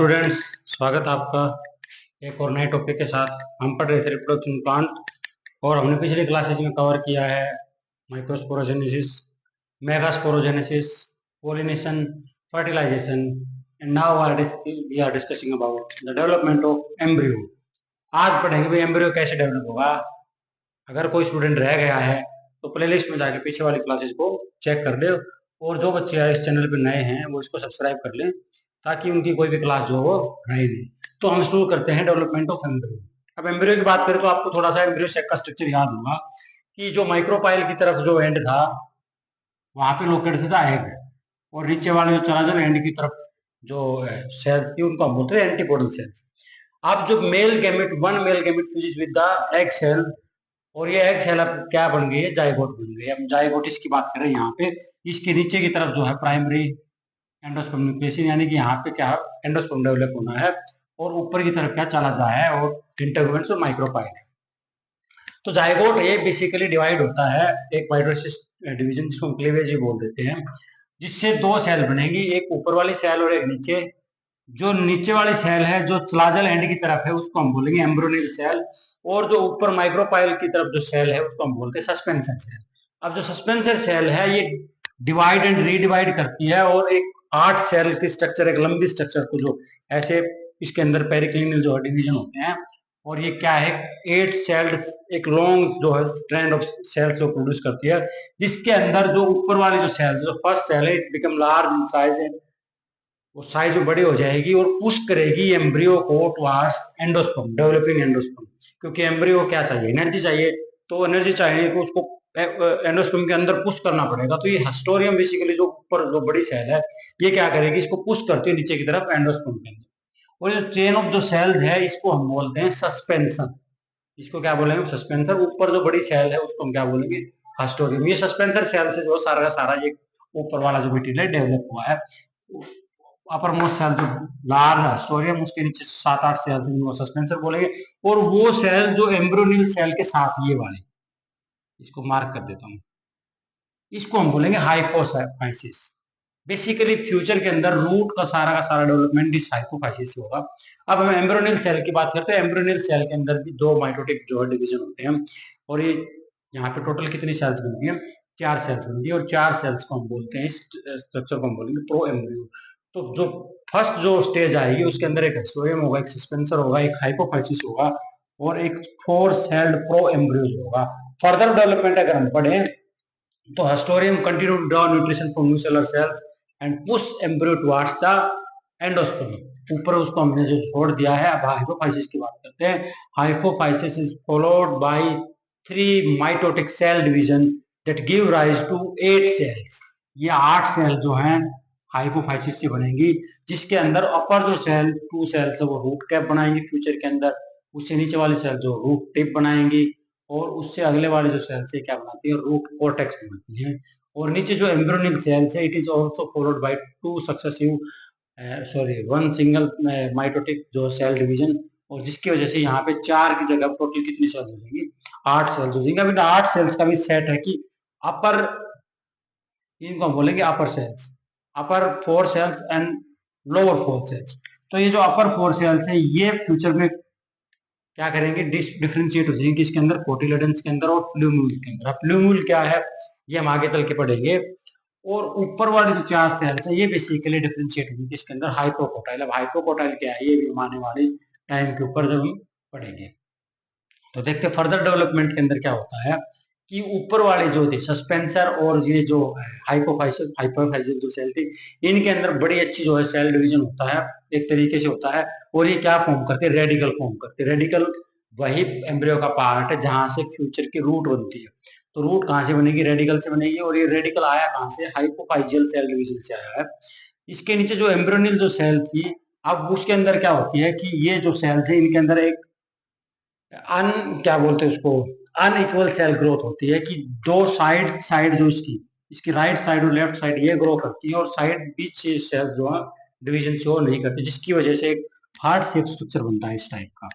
Students, स्वागत है आपका एक और नए टॉपिक के साथ। हम पढ़ रहे थे रिप्रोडक्शन प्लांट और हमने पिछली क्लासेस में कवर किया है microsporogenesis, megasporogenesis, pollination, fertilization and now we are discussing about the development of embryo. आज पढ़ेंगे भाई एम्ब्रियो कैसे डेवलप होगा। अगर कोई स्टूडेंट रह गया है तो प्लेलिस्ट में जाके पीछे वाली क्लासेस को चेक कर ले, और जो बच्चे इस चैनल पे नए हैं वो इसको सब्सक्राइब कर लें ताकि उनकी कोई भी क्लास जो हो रही नहीं। तो हम शुरू करते हैं डेवलपमेंट ऑफ एम्ब्रियो। अब एम्ब्रियो की बात करें तो आपको थोड़ा सा एम्ब्रियो सेक का स्ट्रक्चर याद होगा कि जो माइक्रोपाइल की तरफ जो एंड था वहां पे लोकेटेड था एग, और नीचे वाले जो चला एंड की तरफ जो सेल्स थी उनको हम बोलते हैं एंटीपोडल सेल्स। अब जो male gamete fuses with the egg cell, और ये एग सेल अब क्या बन गई है, जाइगोट बन गई है। हम जाइगोटिस की बात करें यहाँ पे, इसके नीचे की तरफ जो है प्राइमरी एंडोस्पर्म न्यूक्लियस, यानी कि यहाँ पे क्या एंडोस्पर्म डेवलप होना है, और ऊपर की तरफ क्या चला जाए और इंटरग्रेन्स और माइक्रोपाइल। तो जाइगोट ये बेसिकली डिवाइड होता है एक माइटोसिस डिवीजन, जिसको हम क्लीवेज भी बोल देते हैं, जिससे दो सेल बनेंगी, एक ऊपर वाली सेल और एक नीचे। जो नीचे वाली सेल है जो चलाजल एंड की तरफ है उसको हम बोलेंगे एम्ब्रोनियल सेल, और जो ऊपर माइक्रोपाइल की तरफ जो सेल है उसको हम बोलते हैं सस्पेंसर सेल। अब जो सस्पेंसर सेल है ये डिवाइड एंड रीडिवाइड करती है, और एक 8 सेल की स्ट्रक्चर, एक लंबी स्ट्रक्चर को जो ऐसे इसके अंदर पेरिक्लिनियल जो डिवीजन होते हैं, और ये क्या है 8 सेल्स, एक लॉन्ग जो है स्ट्रैंड ऑफ सेल्स को प्रोड्यूस करती है, जिसके अंदर जो ऊपर वाली जो सेल, जो फर्स्ट सेल है, it become large in size, वो साइज में बड़ी हो जाएगी और पुश करेगी एम्ब्रियो को टुवर्ड्स एंडोस्पर्म, डेवलपिंग एंडोस्पर्म। क्योंकि एम्ब्रियो को क्या चाहिए, एनर्जी चाहिए, तो एनर्जी चाहिए तो उसको एंडोस्पर्म के अंदर पुश करना पड़ेगा। तो ये हिस्टोरियम बेसिकली जो ऊपर जो बड़ी सेल है ये क्या करेगी, इसको पुश करती है नीचे की तरफ एंडोस्पर्म के अंदर। और जो चेन ऑफ जो सेल्स है इसको हम बोलते हैं सस्पेंशन। इसको क्या बोलेंगे, सस्पेंसर। ऊपर जो बड़ी सेल है उसको हम क्या बोलेंगे, हिस्टोरियम। ये सस्पेंसर सेल से जो सारा का सारा ये ऊपर वाला जो मटेरियल डेवलप हुआ है। अपर मोस्ट सेल जो लार्ज हिस्टोरियम, उसके नीचे 7-8 सेल्स वो सस्पेंसर बोलेंगे। और वो सेल जो एम्ब्रियोनियल सेल के साथ, ये वाले, इसको मार्क कर देता हूं, इसको हम बोलेंगे हाइपोफाइसिस। बेसिकली फ्यूचर के अंदर रूट का सारा डेवलपमेंट इस हाइपोफाइसिस से होगा। अब हम एम्ब्रियोनियल सेल की बात करते हैं। एम्ब्रियोनियल सेल के अंदर भी दो माइटोटिक जो है डिवीजन होते हैं, और ये यहाँ पे टोटल कितनी सेल्स बनती है, 4 सेल्स बनती है, और 4 सेल्स को हम बोलते हैं, इस स्ट्रक्चर को हम बोलेंगे प्रो एम्ब्रियो। तो जो फर्स्ट जो स्टेज आएगी उसके अंदर एक हिस्टोरियम होगा, एक सस्पेंसर होगा, एक हाइपोफाइसिस होगा, और एक 4 सेल्ड प्रो एम्ब्रियो होगा। फर्दर डेवलपमेंट अगर हम पढ़ें तो haustorium continue to draw nutrition from nucellar cells and push embryo towards the endosperm. ऊपर उसको हमने जो छोड़ दिया है। अब हाइपोफाइसिस की बात करते हैं। Hypophysis is followed by 3 mitotic cell division that give rise to 8 cells. ये 8 सेल जो हैं हाइपोफाइसिस से बनेंगी, जिसके अंदर अपर जो सेल 2 सेल्स है वो रूट कैप बनाएंगी फ्यूचर के अंदर, उससे नीचे वाली सेल जो रूट टिप बनाएंगी, और उससे अगले वाले जो सेल्स है क्या बनाती है, रूट कोर्टेक्स बनाती है। और नीचे जो एम्ब्रियोनियल सेल्स है, it is also followed by 2 successive one single mitotic जो सेल डिवीजन, और जिसकी वजह से यहाँ पे 4 की जगह टोटल कितनी सेल हो जाएंगी, 8 सेल्स हो जाएंगी। अभी 8 सेल्स का भी सेट है कि अपर, इनको हम बोलेंगे upper cells, upper 4 cells and lower 4 cells. तो ये जो अपर 4 सेल्स है ये फ्यूचर में क्या करेंगे, डिफरेंशिएट हो जाएंगे किसके अंदर, कोटिलेडन्स के अंदर और प्लूम्यूल के अंदर। प्लूम्यूल क्या है ये हम आगे चल के पढ़ेंगे। और ऊपर वाली जो 4 सेल्स है ये बेसिकली डिफरेंशिएट होंगी किसके अंदर, हाइपोकोटाइल। अब हाइपोकोटाइल क्या है ये भी आने वाले टाइम के ऊपर जब हम पढ़ेंगे। तो देखते फर्दर डेवलपमेंट के अंदर क्या होता है कि ऊपर वाले जो थे सस्पेंसर और ये जो हाइपोफाइसिस जो सेल थी, इनके अंदर बड़ी अच्छी जो है सेल डिवीजन होता है, एक तरीके से होता है। और ये क्या फॉर्म करते हैं, रेडिकल फॉर्म करते हैं। रेडिकल वही एम्ब्रियो का पार्ट है जहां से फ्यूचर की रूट बनती है। तो रूट कहां से बनेगी, रेडिकल से बनेगी। और ये रेडिकल आया कहां से, हाइपोफाइजियल सेल डिवीजन से आया है। इसके नीचे जो एम्ब्रियोनियल जो सेल थी, अब उसके अंदर क्या होती है कि ये जो सेल्स है इनके अंदर एक क्या बोलते हैं उसको, अनइक्वल सेल ग्रोथ होती है कि दो साइड जो इसकी राइट साइड और लेफ्ट साइड ये ग्रो करती है, और साइड बीच से सेल जो है डिवीजन शो नहीं करती, जिसकी वजह से एक हार्ट शेप स्ट्रक्चर बनता है इस टाइप का।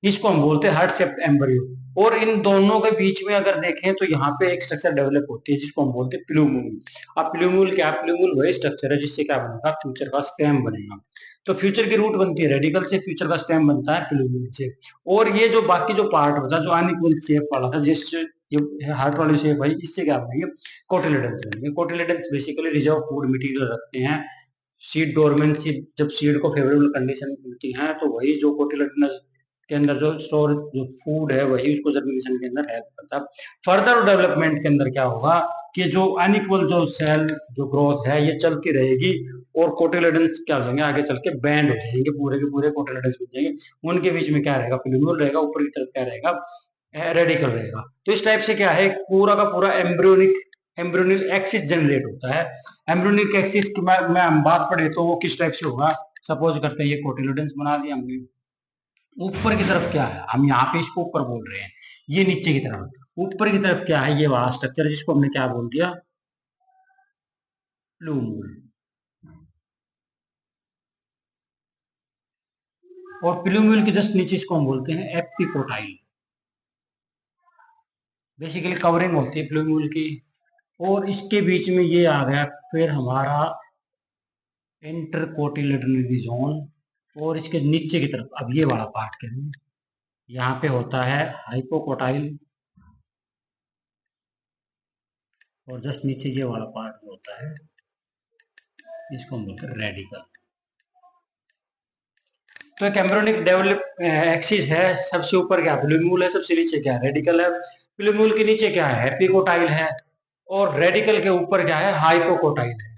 इसको हम बोलते हैं हार्ट शेप एम्ब्रियो। और इन दोनों के बीच में अगर देखें तो यहाँ पे एक स्ट्रक्चर डेवलप होती है जिसको हम बोलते हैं प्लूम्यूल। अब प्लूम्यूल क्या, प्लूम्यूल वही स्ट्रक्चर है जिससे क्या बनेगा, फ्यूचर का स्टेम बनेगा। तो फ्यूचर की रूट बनती है रेडिकल से, फ्यूचर का स्टेम बनता है प्लूम्यूल से। और ये जो बाकी जो पार्ट होता है जो अनइक्वल शेप वाला था, जिससे ये हार्ट वाली शेप है, इससे क्या बनेंगे, कोटिलेडन्स बनेंगे। Cotyledons basically reserve food material रखते हैं। सीड डोरमेंसी, जब सीड को फेवरेबल कंडीशन मिलती है तो वही जो कोटिलेडनस के अंदर जो स्टोर जो फूड है वही उसको जर्मिनेशन के अंदर हेल्प करता है। फर्दर डेवलपमेंट के अंदर क्या होगा कि जो अनइक्वल जो सेल जो ग्रोथ है ये चलती रहेगी और कोटिलेडन्स क्या हो जाएंगे, आगे चल के बैंड हो जाएंगे, पूरे के पूरे कोटिलेडन्स हो जाएंगे। उनके बीच में क्या रहेगा, प्लूम्यूल रहेगा, ऊपर की तरफ क्या रहेगा, रेडिकल रहेगा। तो इस टाइप से क्या है, पूरा का पूरा एम्ब्रियोनिक एक्सिस जनरेट होता है। एम्ब्रियोनिक एक्सिस की मैं हम बात पढ़े तो वो किस टाइप से होगा, सपोज करते हैं ये कोटिलेडन्स बना दिया हमने, ऊपर की तरफ क्या है, हम यहाँ पे इसको ऊपर बोल रहे हैं, ये नीचे की तरफ, ऊपर की तरफ क्या है, ये वाला स्ट्रक्चर जिसको हमने क्या बोल दिया, प्लूम्यूल। और प्लूम्यूल के जस्ट नीचे इसको हम बोलते हैं एपिकोटाइल। बेसिकली कवरिंग होती है प्लूम्यूल की। और इसके बीच में ये आ गया फिर हमारा इंटरकोटिलेडनरी जोन। और इसके नीचे की तरफ अब ये वाला पार्ट करेंगे, यहाँ पे होता है हाइपोकोटाइल, और जस्ट नीचे ये वाला पार्ट जो होता है इसको हम बोलते हैं रेडिकल। तो एक एम्ब्रियोनिक डेवलप एक्सिस है, सबसे ऊपर क्या प्लूम्यूल है, सबसे नीचे क्या रेडिकल है। प्लूम्यूल के नीचे क्या है, एपिकोटाइल है, और रेडिकल के ऊपर क्या है, हाइपोकोटाइल है।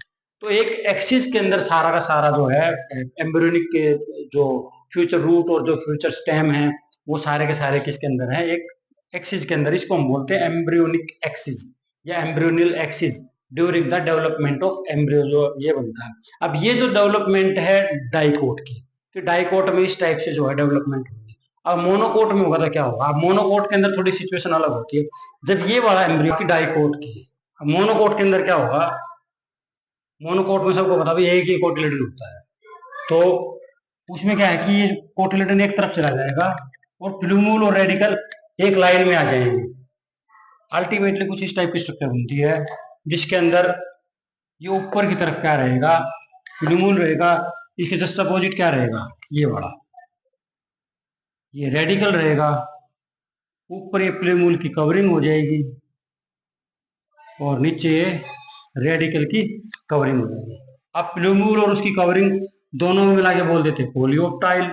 तो एक एक्सिस के अंदर सारा का सारा जो है एम्ब्रियोनिक के जो फ्यूचर रूट और जो फ्यूचर स्टेम है वो सारे के सारे किसके अंदर है, एक एक्सिस के अंदर। इसको हम बोलते हैं एम्ब्रियोनिक एक्सिस या embryonal axis during the development of embryo, जो ये बनता है। अब ये जो डेवलपमेंट है डाइकोट की, तो डाइकोट में इस टाइप से जो है डेवलपमेंट होगी। अब मोनोकोट में होगा तो क्या होगा, अब मोनोकोट के अंदर थोड़ी सिचुएशन अलग होती है। जब ये वाला एम्ब्रियो की डाइकोट की, अब मोनोकोट के अंदर क्या होगा, मोनोकोट में सबको पता भी एक ही कोटिलेडन होता है, तो उसमें क्या है कि ये कोटिलेडन एक तरफ चला जाएगा और प्लूम्यूल और रेडिकल एक लाइन में आ जाएंगे। अल्टीमेटली कुछ इस टाइप की स्ट्रक्चर बनती है जिसके अंदर ये ऊपर की तरफ क्या रहेगा, प्लूम्यूल रहेगा, इसके जस्ट अपोजिट क्या रहेगा, ये वाला ये रेडिकल रहेगा, ऊपर ये प्लूम्यूल की कवरिंग हो जाएगी और नीचे ये रेडिकल की कवरिंग हो जाएगी। अब प्लूम्यूल और उसकी कवरिंग दोनों को मिला के बोल देते कोलियोप्टाइल,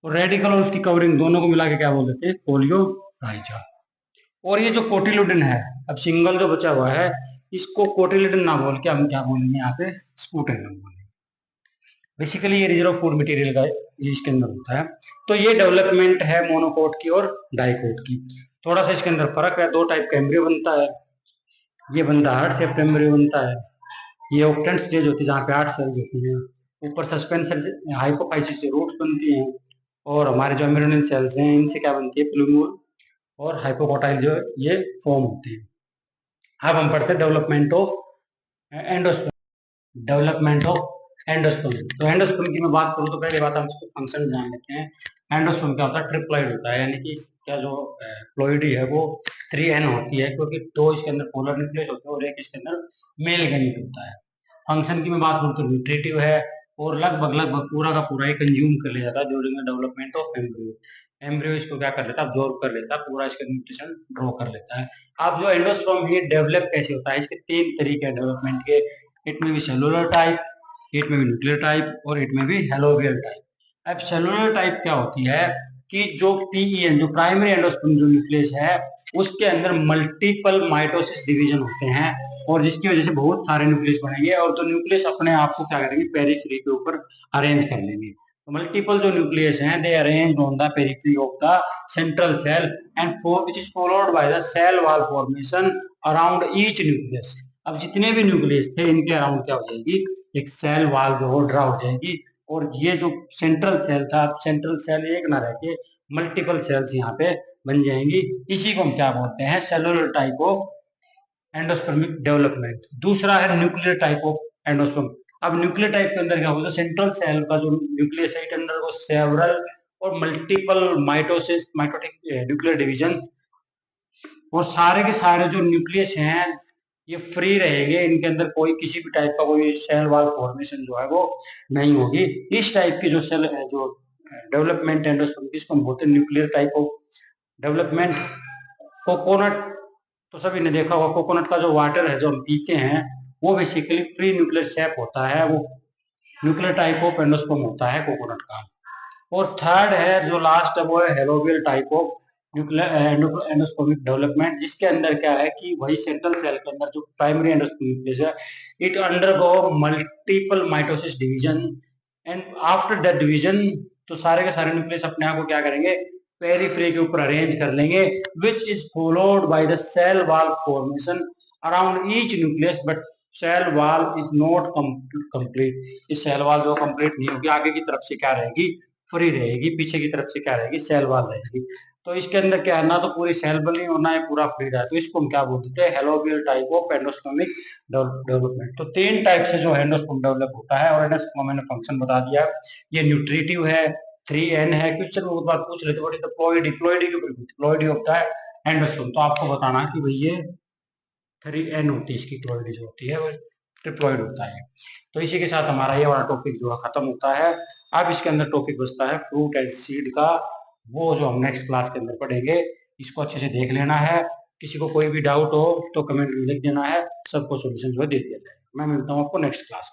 और रेडिकल और उसकी कवरिंग दोनों को मिला के क्या बोल देते कोलियोराइजा। और ये जो कोटिलेडन है, अब सिंगल जो बचा हुआ है इसको कोटिलेडन ना बोल के हम क्या बोलेंगे यहाँ पे, स्कूटेनम बोलेंगे। बेसिकली ये रिजर्व फूड मटेरियल का इसके अंदर होता है। तो ये डेवलपमेंट है मोनोकोट की और डाइकोट की। थोड़ा सा इसके अंदर फर्क है, दो टाइप का एम्ब्रियो बनता है, ये बनता है हार्ट शेप्ड एम्ब्रियो बनता है, ये ऑक्टेंट स्टेज होती है जहाँ पे 8 सेल्स होती हैं, ऊपर सस्पेंसर से हाइपोफाइसिस से रूट्स बनती हैं, और हमारे जो एम्ब्रियोनियल सेल्स हैं इनसे क्या बनती है, प्लूम्यूल और हाइपोकोटाइल जो ये फॉर्म होती है। अब हम पढ़ते हैं development of endosperm. Development of endosperm, तो एंडोस्पर्म की मैं बात करूँ तो पहले बात हम इसको फंक्शन जान लेते हैं। एंडोस्पर्म क्या होता है, ट्रिप्लॉइड होता है, यानी कि इसका जो प्लॉइडी है वो 3n होती है, क्योंकि दो इसके अंदर पोलर न्यूक्लियस होते हैं और एक इसके अंदर मेल गैमेट होता है। फंक्शन की मैं बात करूँ तो न्यूट्रिटिव है, और लगभग लगभग पूरा का पूरा ही कंज्यूम कर लिया जाता है during the development of embryo. Embryo इसको क्या कर लेता है, अब्जॉर्ब कर लेता है, पूरा इसका न्यूट्रिशन ड्रॉ कर लेता है। अब जो एंडोस्पर्म ये डेवलप कैसे होता है, इसके 3 तरीके हैं डेवलपमेंट के। इट में भी सेलुलर टाइप, इट में भी न्यूक्लियर टाइप, और इट में भी हेलोवियल टाइप। अब सेलुलर टाइप क्या होती है कि जो पीईएन जो प्राइमरी एंडोस्पर्म जो न्यूक्लियस है उसके अंदर मल्टीपल माइटोसिस डिवीजन होते हैं, और जिसकी वजह से बहुत सारे न्यूक्लियस बनेंगे, और तो न्यूक्लियस अपने आप को क्या करेंगे, पेरिफेरी के ऊपर अरेंज कर लेंगे। तो मल्टीपल जो न्यूक्लियस हैं they arranged on the periphery of the central cell and which is followed by the cell wall formation around each nucleus. अब जितने भी न्यूक्लियस थे इनके अराउंड क्या हो जाएगी, एक सेल वॉल जो ड्रा हो जाएगी, और ये जो सेंट्रल सेल था, सेंट्रल सेल एक ना रह के मल्टीपल सेल्स यहाँ पे बन जाएंगी। इसी को हम क्या बोलते हैं, cellular type of endospermic development. दूसरा है न्यूक्लियर टाइप ऑफ एंडोस्पर्म। अब न्यूक्लियर टाइप के अंदर क्या होता है, सेंट्रल सेल का जो न्यूक्लियस है इसके अंदर वो सेवरल और multiple mitosis mitotic nuclear division, और सारे के सारे जो न्यूक्लियस हैं ये फ्री रहेंगे, इनके अंदर कोई किसी भी टाइप का कोई सेल वॉल फॉर्मेशन जो है वो नहीं होगी। इस टाइप की जो सेल जो डेवलपमेंट एंडोस्पर्म इसको हम बोलते हैं nuclear type of development. Coconut तो सभी ने देखा होगा, कोकोनट का जो वाटर है जो हम पीते हैं वो बेसिकली प्री न्यूक्लियर शेप होता है, वो न्यूक्लियर टाइप ऑफ एंडोस्पर्म होता है कोकोनट का। और थर्ड है जो लास्ट है वो है हेलोवियल type of nuclear endospermic development, जिसके अंदर क्या है कि वही सेंट्रल सेल के अंदर जो प्राइमरी एंडोस्पर्मिक न्यूक्लियस है it undergo multiple mitosis division and after that division तो सारे के सारे न्यूक्लियस अपने आप को क्या करेंगे पेरीफ्री के ऊपर अरेंज कर लेंगे, which is followed by the cell wall formation around each nucleus, but cell wall is not complete. इस सेल वॉल जो कंप्लीट नहीं होगी, आगे की तरफ से क्या रहेगी फ्री रहेगी, पीछे की तरफ से क्या रहेगी सेल वॉल रहेगी। तो इसके अंदर क्या है ना तो पूरी सेल बनी और ना ये पूरा फ्री रहा, तो इसको हम क्या बोलते हैं हेलोवियल टाइप ऑफ एंडोस्पर्मिक डेवलपमेंट। तो 3 टाइप से जो एंडोस्पर्म डेवलप होता है, और एंडोस्पर्म मैंने फंक्शन बता दिया, ये न्यूट्रिटिव है, 3N है। क्वेश्चन में बहुत बात पूछ लेते हैं डिप्लॉइडी, डिप्लॉइडी के ऊपर डिप्लॉइडी होता है एंडोस्पर्म, तो आपको बताना कि भाई ये 3N होती है, इसकी क्लोइडी जो होती है वो ट्रिप्लॉइड होता है। तो इसी के साथ हमारा ये वाला टॉपिक जो है खत्म होता है। अब इसके अंदर टॉपिक बचता है फ्रूट एंड सीड का, वो जो हम नेक्स्ट क्लास के अंदर पढ़ेंगे। इसको अच्छे से देख लेना है, किसी को कोई भी डाउट हो तो कमेंट में लिख देना है, सबको सोल्यूशन जो है दे दिया जाएगा। मैं मिलता हूँ आपको नेक्स्ट क्लास।